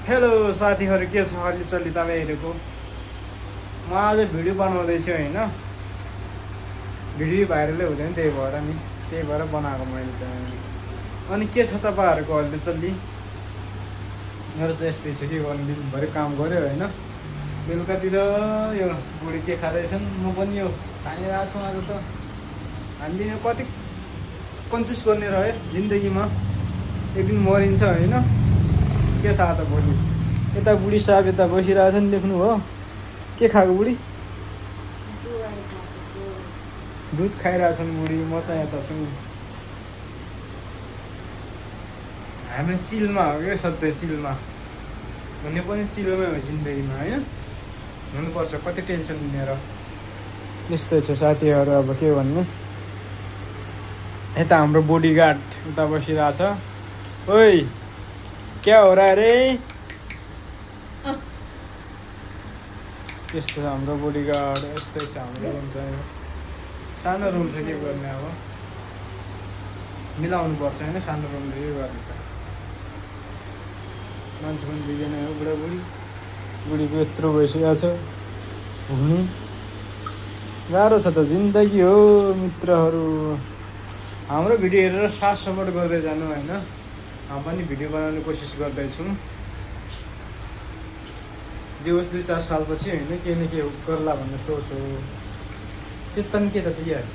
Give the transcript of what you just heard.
Hello साथीहरू, के छ हल्लीचल्ली तपाईँहरूको? म आज भिडियो बनाउँदैछु होइन, भिडियो भाइरलै हुँदैन, त्यही भएर बनाएको मैले चाहिँ। अनि के छ तपाईँहरूको हल्लीचल्ली? मेरो चाहिँ यस्तै छ, के गर्नु, दिनभरि काम गऱ्यो होइन। बेलुकातिर यो बुढी के खाँदैछन्, म पनि यो खाइरहेको छु। आज त हामीले कति कन्जुस गर्ने रह्यो जिन्दगीमा, एक दिन मरिन्छ होइन, के थाहा त भोलि। यता बुढी साहब यता बसिरहेछन्, देख्नु हो? के खाएको बुढी? दुध खाइरहेछन् बुढी, म चाहिँ यता छु। हामी चिलमा हो क्या, सधैँ चिलमा भन्ने पनि चिलमै हो जिन्दगीमा होइन, हुनुपर्छ। कति टेन्सन लिएर यस्तै छ साथीहरू, अब के भन्ने। यता हाम्रो बडीगार्ड उता बसिरहेछ। ओइ क्या हो र रे? यस्तो छ हाम्रो बडीगार्ड, यस्तै छ हाम्रो रुम चाहिँ। सानो रुम छ, के गर्ने अब, मिलाउनु पर्छ होइन, सानो रुमले के गर्ने त। मान्छे पनि दिँदैन हो, बुढीको यत्रो भइसकेको छ। हुनु गाह्रो छ त जिन्दगी हो मित्रहरू। हाम्रो भिडियो हेरेर साथ सपोर्ट गर्दै जानु होइन। हामी पनि भिडियो बनाउने कोसिस गर्दैछौँ। जे होस् 2-4 सालपछि होइन, के न के गर्ला भन्ने सोच हो। के त के त यार।